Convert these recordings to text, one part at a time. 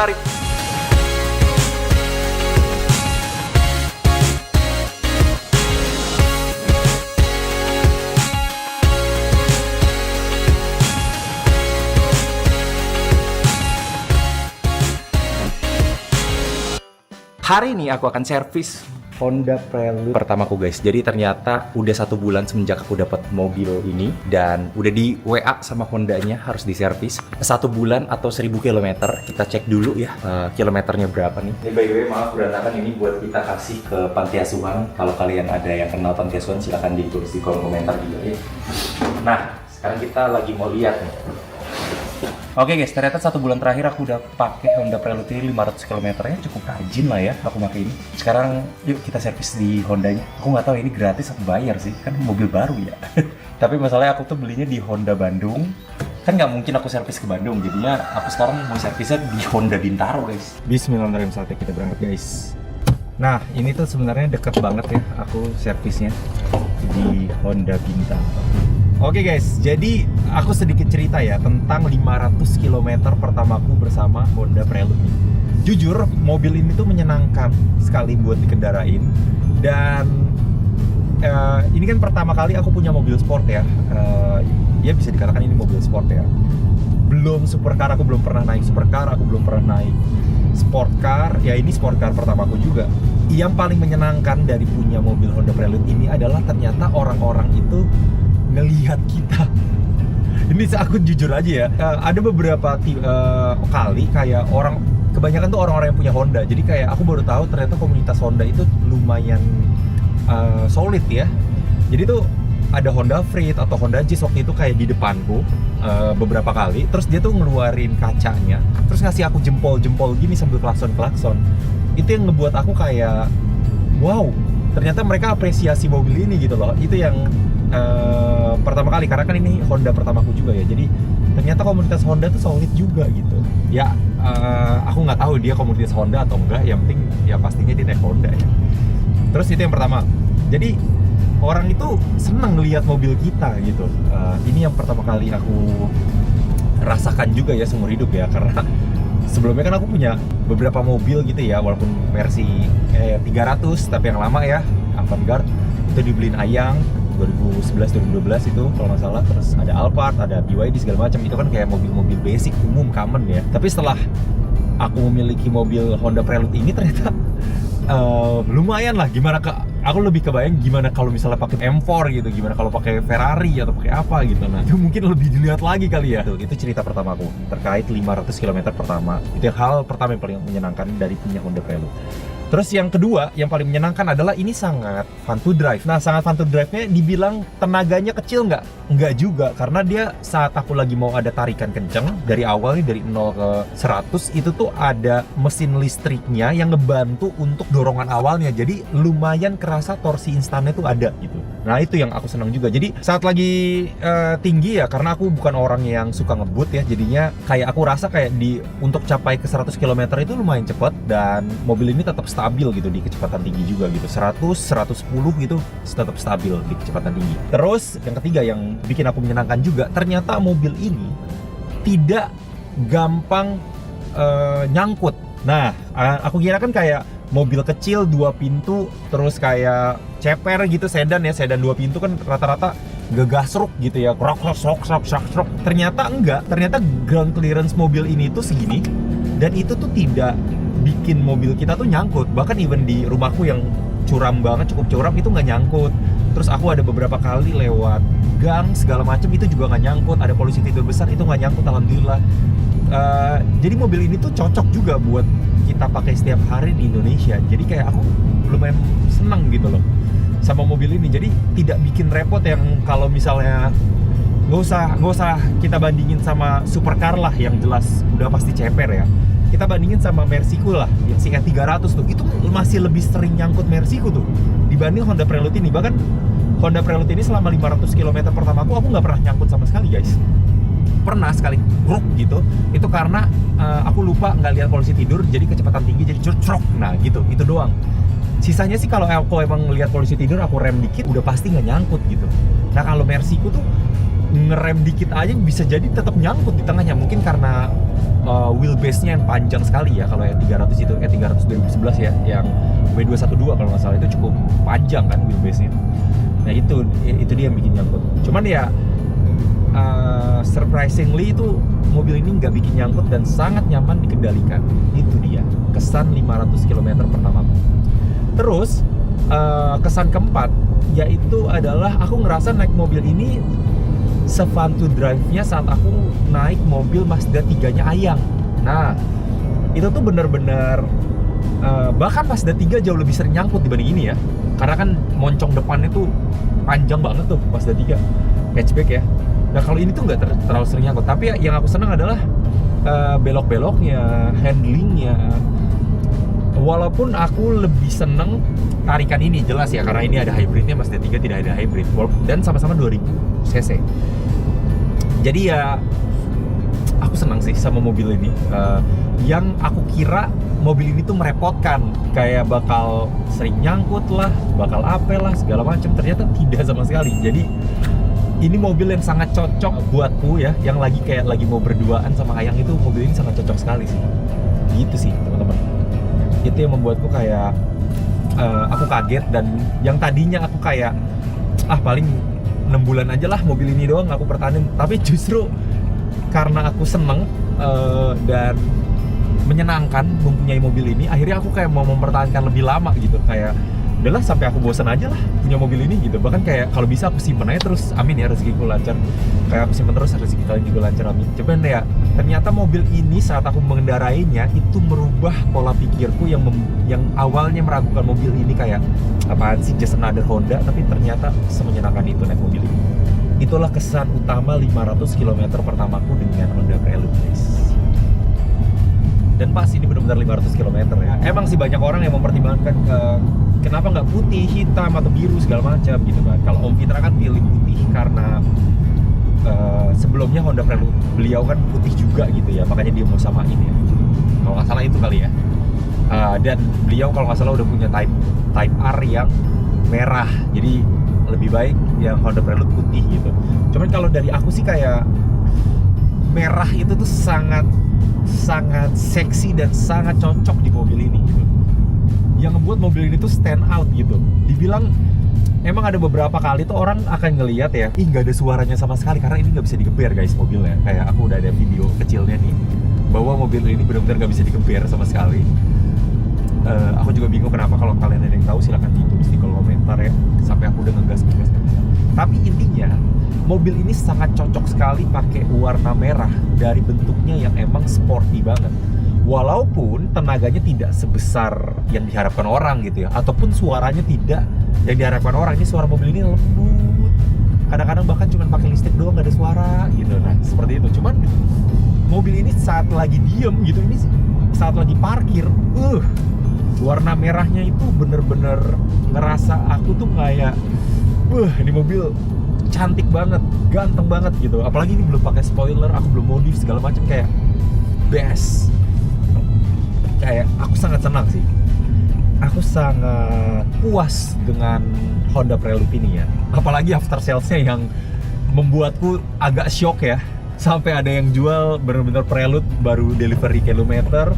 menarik. Hari ini aku akan servis Honda Prelude pertamaku guys. Jadi ternyata udah 1 bulan semenjak aku dapat mobil ini dan udah di WA sama Hondanya harus diservis 1 bulan atau 1000 km. Kita cek dulu ya kilometernya berapa nih. Ini by the way maaf berantakan, ini buat kita kasih ke panti asuhan. Kalau kalian ada yang kenal panti asuhan silahkan ditulis di kolom komentar juga ya. Nah sekarang kita lagi mau lihat nih. Oke guys, ternyata 1 bulan terakhir aku udah pakai Honda Prelude ini 500 km ya, cukup rajin lah ya aku pakai ini. Sekarang yuk kita servis di Hondanya. Aku nggak tahu ini gratis atau bayar sih, kan mobil baru ya. Tapi masalahnya aku tuh belinya di Honda Bandung, kan nggak mungkin aku servis ke Bandung, jadinya aku sekarang mau servisnya di Honda Bintaro guys. Bismillahirrahmanirrahim, saatnya kita berangkat guys. Nah ini tuh sebenarnya deket banget ya aku servisnya di Honda Bintaro. Oke guys, jadi aku sedikit cerita ya tentang 500 km pertamaku bersama Honda Prelude nih. Jujur, mobil ini tuh menyenangkan sekali buat dikendarain. Dan ini kan pertama kali aku punya mobil sport ya. Ya bisa dikatakan ini mobil sport ya. Belum supercar, aku belum pernah naik supercar, aku belum pernah naik sport car. Ya ini sport car pertamaku juga. Yang paling menyenangkan dari punya mobil Honda Prelude ini adalah ternyata orang-orang itu ngelihat kita. Ini aku jujur aja ya, ada beberapa kali kayak kebanyakan tuh orang-orang yang punya Honda. Jadi kayak aku baru tahu ternyata komunitas Honda itu lumayan solid ya. Jadi tuh ada Honda Freed atau Honda Jazz waktu itu kayak di depanku beberapa kali. Terus dia tuh ngeluarin kacanya, terus ngasih aku jempol-jempol gini sambil klakson-klakson. Itu yang ngebuat aku kayak wow, ternyata mereka apresiasi mobil ini gitu loh. Itu yang pertama kali, karena kan ini Honda pertamaku juga ya. Jadi ternyata komunitas Honda tuh solid juga gitu. Ya aku nggak tahu dia komunitas Honda atau enggak. Yang penting ya pastinya dia naik Honda ya. Terus itu yang pertama. Jadi orang itu seneng lihat mobil kita gitu. Ini yang pertama kali aku rasakan juga ya seumur hidup ya. Karena sebelumnya kan aku punya beberapa mobil gitu ya, walaupun versi 300 tapi yang lama ya, Avantgarde itu dibeliin Ayang 2011-2012 itu kalau nggak salah. Terus ada Alphard, ada BYD segala macam. Itu kan kayak mobil-mobil basic umum common ya. Tapi setelah aku memiliki mobil Honda Prelude ini ternyata lumayan lah. Aku lebih kebayang gimana kalau misalnya pakai M4 gitu, gimana kalau pakai Ferrari atau pakai apa gitu. Nah itu mungkin lebih dilihat lagi kali ya. Itu cerita pertamaku terkait 500 km pertama. Itu hal pertama yang paling menyenangkan dari punya Honda Prelude. Terus yang kedua, yang paling menyenangkan adalah ini sangat fun to drive. Nah, sangat fun to drive-nya dibilang tenaganya kecil nggak? Nggak juga, karena dia saat aku lagi mau ada tarikan kenceng, dari awal nih, dari 0 ke 100, itu tuh ada mesin listriknya yang ngebantu untuk dorongan awalnya. Jadi lumayan kerasa torsi instannya tuh ada gitu. Nah, itu yang aku senang juga. Jadi saat lagi tinggi ya, karena aku bukan orang yang suka ngebut ya, jadinya kayak aku rasa kayak untuk capai ke 100 km itu lumayan cepat, dan mobil ini tetap stabil gitu di kecepatan tinggi juga gitu. 100, 110 gitu tetap stabil di kecepatan tinggi. Terus yang ketiga yang bikin aku menyenangkan juga, ternyata mobil ini tidak gampang nyangkut. Nah, aku kira kan kayak mobil kecil 2 pintu terus kayak ceper gitu, sedan ya, sedan 2 pintu kan rata-rata gegasruk gitu ya, krok. Ternyata enggak, ternyata ground clearance mobil ini tuh segini, dan itu tuh tidak bikin mobil kita tuh nyangkut. Bahkan even di rumahku yang curam banget, cukup curam, itu nggak nyangkut. Terus aku ada beberapa kali lewat gang segala macam, itu juga nggak nyangkut. Ada polisi tidur besar, itu nggak nyangkut, alhamdulillah. Jadi mobil ini tuh cocok juga buat kita pakai setiap hari di Indonesia. Jadi kayak aku lumayan seneng gitu loh sama mobil ini. Jadi tidak bikin repot yang kalau misalnya nggak usah kita bandingin sama supercar lah yang jelas udah pasti ceper ya. Kita bandingin sama Mercyku lah, yang si E300 tuh, itu masih lebih sering nyangkut Mercyku tuh dibanding Honda Prelude ini. Bahkan Honda Prelude ini selama 500 km pertama aku nggak pernah nyangkut sama sekali guys. Pernah sekali gruk gitu, itu karena aku lupa nggak lihat polisi tidur, jadi kecepatan tinggi jadi cerok. Nah gitu, itu doang. Sisanya sih kalau aku emang lihat polisi tidur, aku rem dikit udah pasti nggak nyangkut gitu. Nah kalau Mercyku tuh ngerem dikit aja bisa jadi tetap nyangkut di tengahnya, mungkin karena wheelbase-nya yang panjang sekali ya. Kalau yang 300 itu, 300 2011 ya, yang W212 kalau nggak salah, itu cukup panjang kan wheelbase-nya. Nah itu dia yang bikin nyangkut. Cuman ya surprisingly itu mobil ini nggak bikin nyangkut dan sangat nyaman dikendalikan. Itu dia kesan 500 km pertamaku. Terus kesan keempat yaitu adalah aku ngerasa naik mobil ini se-fun to drive-nya saat aku naik mobil Mazda 3-nya Ayang. Nah itu tuh bener-bener bahkan Mazda 3 jauh lebih sering nyangkut dibanding ini ya, karena kan moncong depannya tuh panjang banget tuh Mazda 3 hatchback ya. Nah kalau ini tuh nggak terlalu sering nyangkut, tapi yang aku seneng adalah belok-beloknya, handlingnya. Walaupun aku lebih seneng tarikan ini jelas ya, karena ini ada hybridnya, Mazda 3 tidak ada hybrid, dan sama-sama 2000 cc. Jadi ya aku senang sih sama mobil ini. Yang aku kira mobil ini tuh merepotkan, kayak bakal sering nyangkut lah, bakal apa lah segala macam, ternyata tidak sama sekali. Jadi ini mobil yang sangat cocok buatku ya, yang lagi mau berduaan sama Ayang. Itu mobil ini sangat cocok sekali sih. Gitu sih teman-teman. Itu yang membuatku kayak aku kaget, dan yang tadinya aku kayak paling 6 bulan aja lah mobil ini doang aku pertahanin, tapi justru karena aku seneng dan menyenangkan mempunyai mobil ini, akhirnya aku kayak mau mempertahankan lebih lama gitu. Kayak udahlah sampai aku bosan aja lah punya mobil ini gitu. Bahkan kayak kalau bisa aku simpen aja terus, amin ya rezekiku lancar. Kayak aku simpen terus, rezeki kalian juga lancar, amin. Cuman ya ternyata mobil ini saat aku mengendarainya itu merubah pola pikirku yang awalnya meragukan mobil ini, kayak apaan sih just another Honda, tapi ternyata semenyenangkan itu naik mobil ini. Itulah kesan utama 500 km pertamaku dengan Honda Prelude, guys. Dan pas ini benar-benar 500 km ya. Emang sih banyak orang yang mempertimbangkan kenapa nggak putih, hitam, atau biru segala macam gitu kan. Kalau Om Fitra kan pilih putih karena sebelumnya Honda Prelude beliau kan putih juga gitu ya, makanya dia mau samain ya. Kalau nggak salah itu kali ya. Dan beliau kalau nggak salah udah punya Type R yang merah, jadi lebih baik yang Honda Prelude putih gitu. Cuman kalau dari aku sih kayak merah itu tuh sangat seksi dan sangat cocok di mobil ini gitu. Yang ngebuat mobil ini tuh stand out gitu. Dibilang emang ada beberapa kali tuh orang akan ngelihat ya, nggak ada suaranya sama sekali karena ini nggak bisa digeber guys mobilnya. Kayak aku udah ada video kecilnya nih bahwa mobil ini benar-benar nggak bisa digeber sama sekali. Aku juga bingung kenapa. Kalau kalian ada yang tahu silahkan ditulis di kolom komentar ya, sampai aku udah ngegas. Tapi intinya mobil ini sangat cocok sekali pakai warna merah dari bentuknya yang emang sporty banget. Walaupun tenaganya tidak sebesar yang diharapkan orang gitu ya, ataupun suaranya tidak yang diharapkan orang. Ini suara mobil ini lembut, kadang-kadang bahkan cuma pakai listrik doang nggak ada suara gitu. Nah seperti itu. Cuman mobil ini saat lagi diem gitu, ini saat lagi parkir, warna merahnya itu bener-bener ngerasa aku tuh kayak ini mobil cantik banget, ganteng banget gitu. Apalagi ini belum pakai spoiler, aku belum modif segala macam, kayak best. Kayak aku sangat senang sih. Aku sangat puas dengan Honda Prelude ini ya. Apalagi after salesnya yang membuatku agak shock ya. Sampai ada yang jual bener-bener Prelude baru delivery kilometer,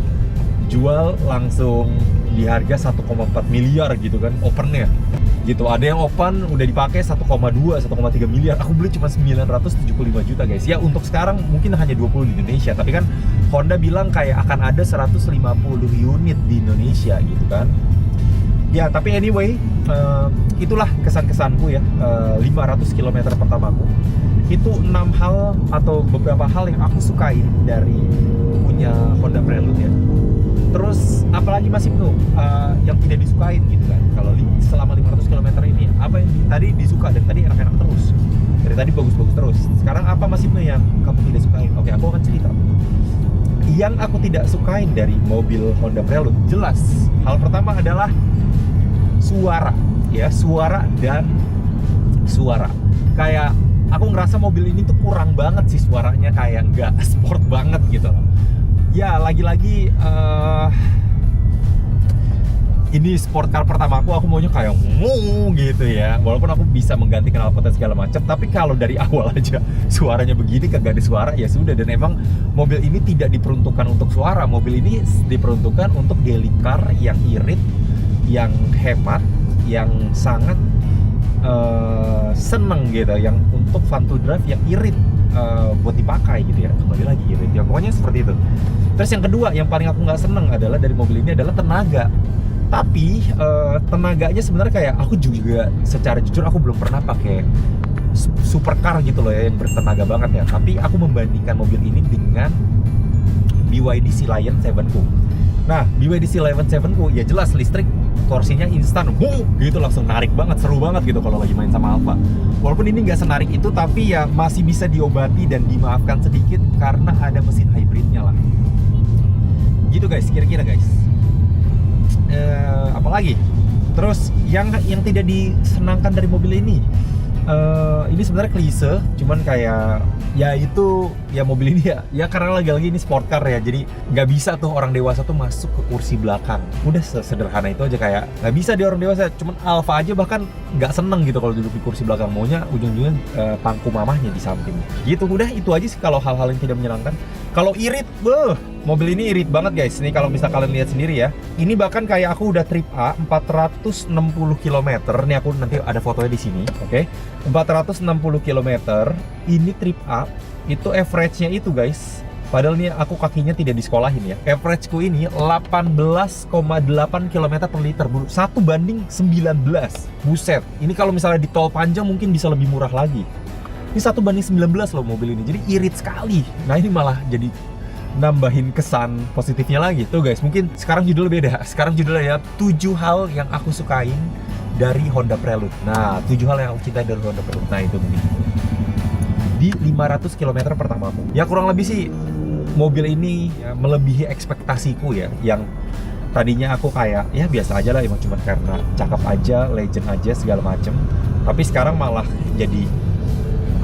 jual langsung di harga 1,4 miliar gitu kan, opennya gitu. Ada yang open udah dipakai 1,2, 1,3 miliar. Aku beli cuma 975 juta guys. Ya untuk sekarang mungkin hanya 20 di Indonesia, tapi kan Honda bilang kayak akan ada 150 unit di Indonesia gitu kan. Ya tapi anyway, itulah kesan-kesanku ya, 500 km pertamaku. Itu 6 hal atau beberapa hal yang aku sukain dari punya Honda Prelude ya. Terus apalagi masih tuh yang tidak disukain gitu kan. Kalau selama 500 km ini apa yang tadi disuka, dan tadi enak-enak terus, dari tadi bagus-bagus terus. Sekarang apa masih yang kamu tidak sukain? Oke, aku akan cerita. Yang aku tidak sukain dari mobil Honda Prelude jelas, hal pertama adalah suara ya, suara. Kayak aku ngerasa mobil ini tuh kurang banget sih suaranya, kayak nggak sport banget gitu loh. Ya lagi-lagi ini sport car pertama aku maunya kayak gitu ya. Walaupun aku bisa mengganti knalpot segala macam, tapi kalau dari awal aja suaranya begini, kagak ada suara, ya sudah. Dan emang mobil ini tidak diperuntukkan untuk suara. Mobil ini diperuntukkan untuk daily car yang irit, yang hemat, yang sangat seneng gitu, yang untuk fun to drive, yang irit buat dipakai gitu ya. Kembali lagi irit ya, pokoknya seperti itu. Terus yang kedua yang paling aku nggak seneng adalah dari mobil ini adalah tenaga. Tapi tenaganya sebenarnya kayak aku juga secara jujur aku belum pernah pakai supercar gitu loh ya, yang bertenaga banget ya. Tapi aku membandingkan mobil ini dengan BYD Sea Lion 7ku. Nah, BYD Sea Lion 7ku ya jelas listrik, torsinya instan, gitu langsung narik banget, seru banget gitu kalau lagi main sama Alfa. Walaupun ini nggak senarik itu, tapi ya masih bisa diobati dan dimaafkan sedikit karena ada mesin hybridnya lah. Gitu guys, kira-kira guys. Apalagi? Terus yang tidak disenangkan dari mobil ini sebenarnya klise, cuman kayak ya itu ya mobil ini ya karena lagi-lagi ini sport car ya, jadi nggak bisa tuh orang dewasa tuh masuk ke kursi belakang. Udah sesederhana itu aja, kayak nggak bisa dia orang dewasa. Cuman Alfa aja bahkan nggak seneng gitu kalau duduk di kursi belakang, maunya ujung-ujungnya pangku mamahnya di samping gitu. Udah itu aja sih kalau hal-hal yang tidak menyenangkan. Kalau irit, mobil ini irit banget guys. Ini kalau bisa kalian lihat sendiri ya. Ini bahkan kayak aku udah trip A 460 km. Nih aku nanti ada fotonya di sini, oke? 460 km. Ini trip A itu average-nya itu guys. Padahal nih aku kakinya tidak disekolahin ya. Average-ku ini 18,8 km per liter. 1 banding 19. Buset. Ini kalau misalnya di tol panjang mungkin bisa lebih murah lagi. Ini 1 banding 19 loh mobil ini. Jadi irit sekali. Nah, ini malah jadi nambahin kesan positifnya lagi. Tuh guys, mungkin sekarang judulnya beda. Sekarang judulnya ya 7 hal yang aku sukain dari Honda Prelude. Nah, 7 hal yang aku cintai dari Honda Prelude. Nah, itu mungkin di 500 km pertama aku. Ya kurang lebih sih mobil ini ya, melebihi ekspektasiku ya. Yang tadinya aku kayak ya biasa aja lah, emang cuma karena cakep aja, legend aja segala macem. Tapi sekarang malah jadi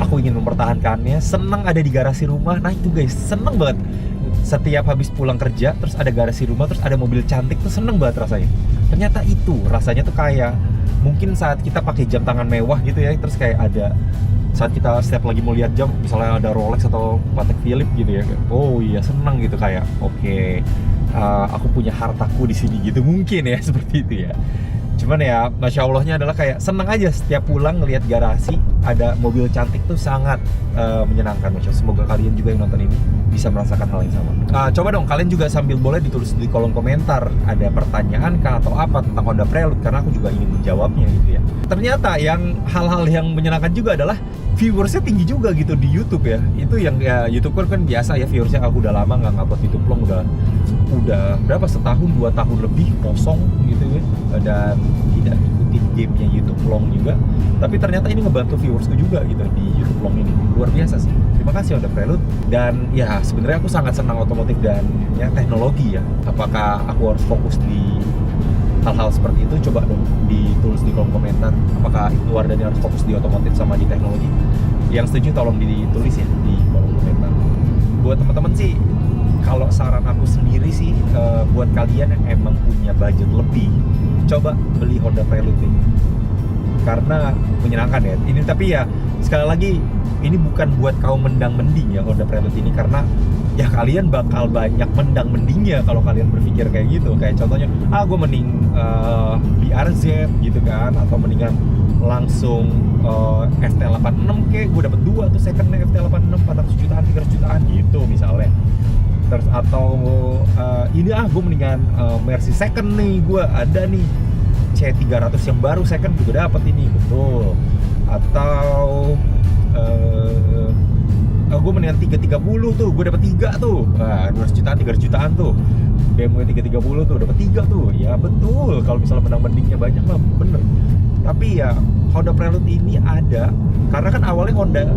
aku ingin mempertahankannya, seneng ada di garasi rumah. Nah itu guys, seneng banget. Setiap habis pulang kerja, terus ada garasi rumah, terus ada mobil cantik, tuh seneng banget rasanya. Ternyata itu, rasanya tuh kayak mungkin saat kita pakai jam tangan mewah gitu ya, terus kayak ada saat kita setiap lagi mau lihat jam, misalnya ada Rolex atau Patek Philippe gitu ya, oh iya seneng gitu, kayak oke, aku punya hartaku di sini gitu mungkin ya, seperti itu ya. Cuman ya Masya Allahnya adalah kayak seneng aja setiap pulang ngelihat garasi ada mobil cantik tuh sangat menyenangkan. Masya Allah. Semoga kalian juga yang nonton ini bisa merasakan hal yang sama. Coba dong kalian juga sambil boleh ditulis di kolom komentar ada pertanyaan kah atau apa tentang Honda Prelude, karena aku juga ingin menjawabnya gitu ya. Ternyata yang hal-hal yang menyenangkan juga adalah viewersnya tinggi juga gitu di YouTube ya. Itu yang ya YouTuber kan biasa ya viewersnya, aku udah lama nggak ngupload YouTube vlog, udah berapa, setahun 2 tahun lebih kosong gitu ya, dan tidak ikutin gamenya YouTube vlog juga. Tapi ternyata ini ngebantu viewersku juga gitu di YouTube vlog ini, luar biasa sih. Terima kasih Honda Prelude. Dan ya sebenarnya aku sangat senang otomotif dan ya teknologi ya. Apakah aku harus fokus di hal-hal seperti itu? Coba dong ditulis di kolom komentar. Apakah itu Wardani harus fokus di otomotif sama di teknologi? Yang setuju tolong ditulis ya di kolom komentar. Buat teman-teman sih, kalau saran aku sendiri sih, buat kalian yang emang punya budget lebih, coba beli Honda Prelude ini. Karena menyenangkan ya. Ini tapi ya sekali lagi ini bukan buat kaum mendang-mending ya Honda Prelude ini, karena ya kalian bakal banyak mendang-mendingnya kalau kalian berpikir kayak gitu. Kayak contohnya, gue mending BRZ gitu kan, atau mendingan langsung FT86 kayak gue dapet 2 tuh secondnya FT86 400 jutaan 300 jutaan gitu misalnya. Terus atau ini gue mendingan Mercy second nih, gue ada nih C300 yang baru second juga dapat ini, betul. Atau gue mendingan 330 tuh, gue dapet 3 tuh, 200 jutaan 300 jutaan tuh, BMW 330 tuh dapet 3 tuh, ya betul. Kalau misalnya menang-mendingnya banyak mah bener. Tapi ya Honda Prelude ini ada karena kan awalnya Honda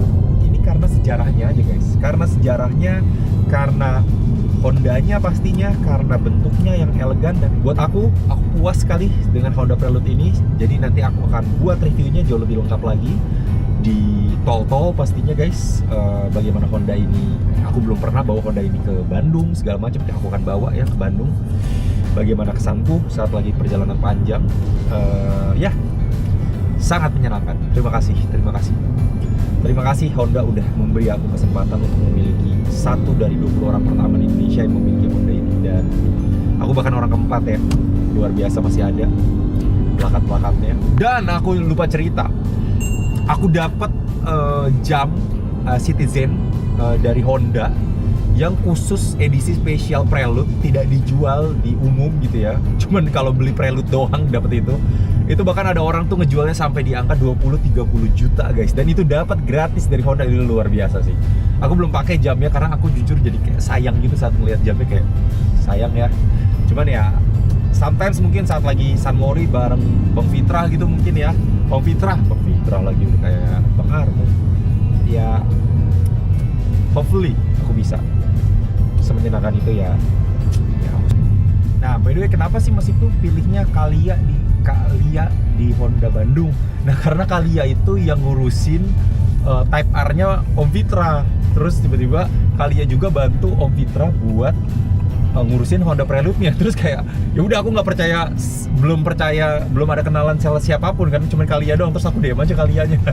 ini karena sejarahnya aja guys, karena sejarahnya, karena Hondanya pastinya, karena bentuknya yang elegan. Dan buat aku puas sekali dengan Honda Prelude ini. Jadi nanti aku akan buat reviewnya jauh lebih lengkap lagi di tol-tol pastinya guys. Bagaimana Honda ini, aku belum pernah bawa Honda ini ke Bandung segala macam, aku akan bawa ya ke Bandung. bagaimana kesanku saat lagi perjalanan panjang. Ya, sangat menyenangkan. Terima kasih. Terima kasih Honda udah memberi aku kesempatan untuk memiliki satu dari 20 orang pertama di Indonesia yang memiliki Honda ini. Dan aku bahkan orang keempat ya. Luar biasa, masih ada plakat-plakatnya. Dan aku lupa cerita, aku dapat jam Citizen dari Honda yang khusus edisi spesial Prelude, tidak dijual di umum gitu ya. Cuman kalau beli Prelude doang dapat itu. Itu bahkan ada orang tuh ngejualnya sampai di angka 20-30 juta guys. Dan itu dapat gratis dari Honda. Itu luar biasa sih. Aku belum pakai jamnya karena aku jujur jadi kayak sayang gitu saat ngeliat jamnya, kayak sayang ya. Cuman ya sometimes mungkin saat lagi San Mori bareng Bang Fitra gitu mungkin ya. Bang Fitra lagi udah kayak Bang Armo. Ya hopefully aku bisa semenyenangkan itu ya. Nah, by the way, kenapa sih Mas itu pilihnya Kalia di Honda Bandung? Nah, karena Kalia itu yang ngurusin Type R-nya Om Fitra. Terus tiba-tiba Kalia juga bantu Om Fitra buat ngurusin Honda Prelude-nya. Terus kayak ya udah, aku nggak percaya, belum ada kenalan sales siapapun kan, cuma Kalia doang. Terus aku DM aja Kalianya.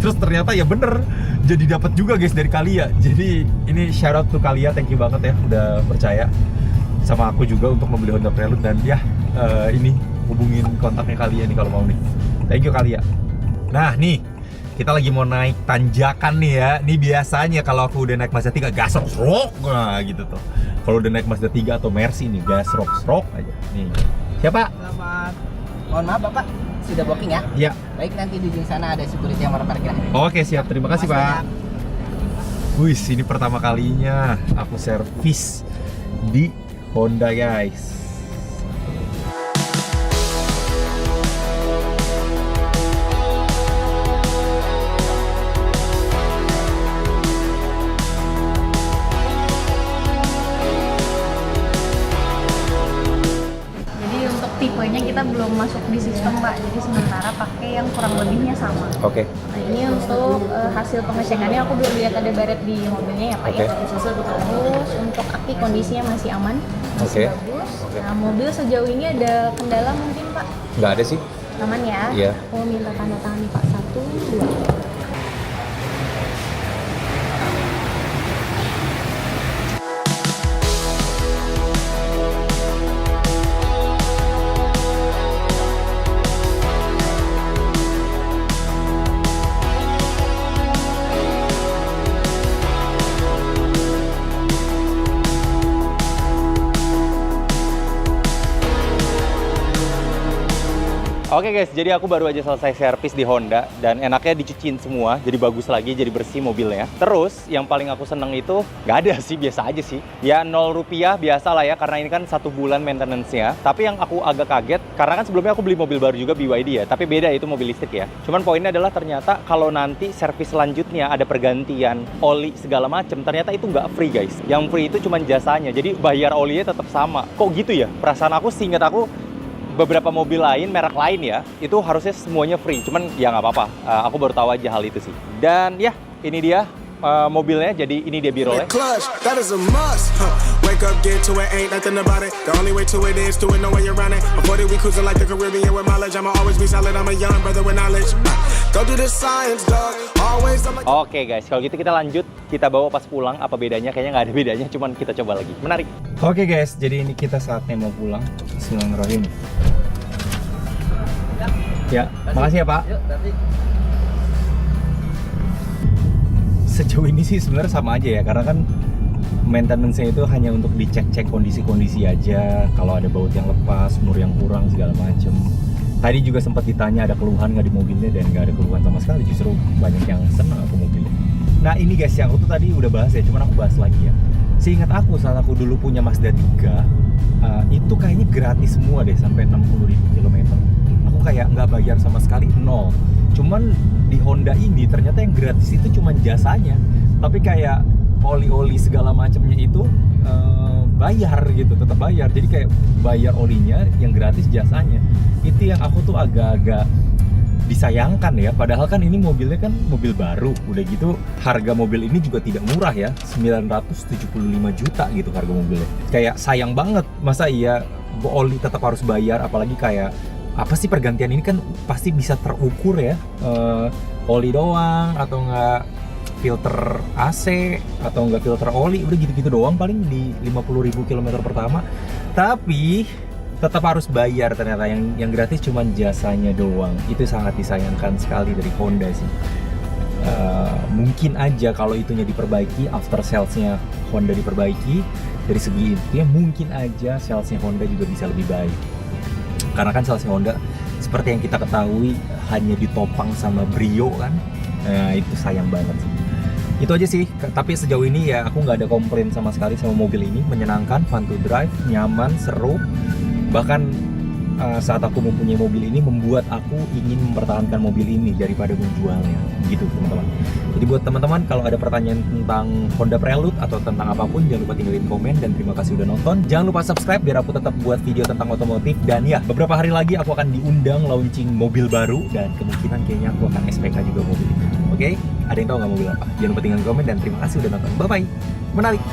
Terus ternyata ya bener, jadi dapat juga guys dari Kalia. Jadi ini shout out to Kalia, thank you banget ya udah percaya sama aku juga untuk membeli Honda Prelude. Dan ya ini hubungin kontaknya Kalia nih kalau mau nih. Thank you Kalia. Nah nih, kita lagi mau naik tanjakan nih ya. Ini biasanya kalau aku udah naik Mazda 3 gas rock, nah gitu tuh. Kalau udah naik Mazda 3 atau Mercy nih gas rock aja. Nih. Siapa? Selamat. Mohon maaf Bapak, sudah booking ya? Iya. Baik, nanti di sana ada security yang warna parkir. Oke, siap. Terima kasih Pak. Wih, ini pertama kalinya aku servis di Honda guys. Tipenya kita belum masuk di sistem Pak, jadi sementara pakai yang kurang lebihnya sama. Oke. Nah ini untuk hasil pengecekannya aku belum lihat ada baret di mobilnya ya Pak ya. Terus untuk aki kondisinya masih aman, masih bagus. Nah mobil sejauh ini ada kendala mungkin Pak? Nggak ada sih. Aman ya? Iya. Aku minta tanda tangan nih Pak, 1, 2. Oke guys, jadi aku baru aja selesai servis di Honda dan enaknya dicuciin semua, jadi bagus lagi, jadi bersih mobilnya. Terus yang paling aku seneng itu nggak ada sih, biasa aja sih. Ya 0 rupiah biasa lah ya, karena ini kan 1 bulan maintenance-nya. Tapi yang aku agak kaget, karena kan sebelumnya aku beli mobil baru juga BYD ya, tapi beda itu mobil listrik ya. Cuman poinnya adalah ternyata kalau nanti servis selanjutnya ada pergantian oli segala macem, ternyata itu nggak free guys. Yang free itu cuman jasanya, jadi bayar olinya tetap sama. Kok gitu ya? Perasaan aku, seingat aku beberapa mobil lain, merek lain ya, itu harusnya semuanya free. Cuman ya nggak apa-apa, aku baru tahu aja hal itu sih. Dan ya, ini dia mobilnya, jadi ini dia birolnya. Oke guys, kalau gitu kita lanjut, kita bawa pas pulang. Apa bedanya? Kayaknya nggak ada bedanya, cuman kita coba lagi. Menarik. Oke guys, jadi ini kita saatnya mau pulang. Bismillahirrahmanirrahim. Ya, makasih ya Pak. Sejauh ini sih sebenarnya sama aja ya, karena kan maintenance-nya itu hanya untuk dicek-cek kondisi-kondisi aja. Kalau ada baut yang lepas, mur yang kurang segala macem. Tadi juga sempat ditanya ada keluhan nggak di mobilnya, dan nggak ada keluhan sama sekali. Justru banyak yang senang aku mobilnya. Nah ini guys, yang aku tuh tadi udah bahas ya, cuman aku bahas lagi ya. Seingat aku saat aku dulu punya Mazda 3, itu kayaknya gratis semua deh sampai 60.000 km. Aku kayak nggak bayar sama sekali, nol. Cuman di Honda ini ternyata yang gratis itu cuma jasanya, tapi kayak oli-oli segala macamnya itu bayar gitu, tetap bayar. Jadi kayak bayar olinya, yang gratis jasanya. Itu yang aku tuh agak-agak disayangkan ya. Padahal kan ini mobilnya kan mobil baru, udah gitu harga mobil ini juga tidak murah ya, 975 juta gitu harga mobilnya. Kayak sayang banget, masa iya oli tetap harus bayar, apalagi kayak apa sih pergantian ini kan pasti bisa terukur ya, oli doang atau enggak filter AC atau enggak filter oli, udah gitu-gitu doang paling di 50.000 km pertama. Tapi tetap harus bayar ternyata, yang gratis cuma jasanya doang. Itu sangat disayangkan sekali dari Honda sih. Mungkin aja kalau itunya diperbaiki, after salesnya Honda diperbaiki dari segi itu ya, mungkin aja salesnya Honda juga bisa lebih baik. Karena kan salesnya Honda seperti yang kita ketahui hanya ditopang sama Brio kan. Nah, itu sayang banget sih. Itu aja sih, tapi sejauh ini ya aku nggak ada komplain sama sekali sama mobil ini. Menyenangkan, fun to drive, nyaman, seru. Bahkan saat aku mempunyai mobil ini membuat aku ingin mempertahankan mobil ini daripada menjualnya, gitu teman-teman. Jadi buat teman-teman kalau ada pertanyaan tentang Honda Prelude atau tentang apapun, jangan lupa tinggalin komen, dan terima kasih udah nonton. Jangan lupa subscribe biar aku tetap buat video tentang otomotif. Dan ya, beberapa hari lagi aku akan diundang launching mobil baru, dan kemungkinan kayaknya aku akan SPK juga mobil ini. Oke? Ada yang tahu nggak mobil apa? Jangan lupa tinggalin komen, dan terima kasih udah nonton. Bye-bye! Menarik!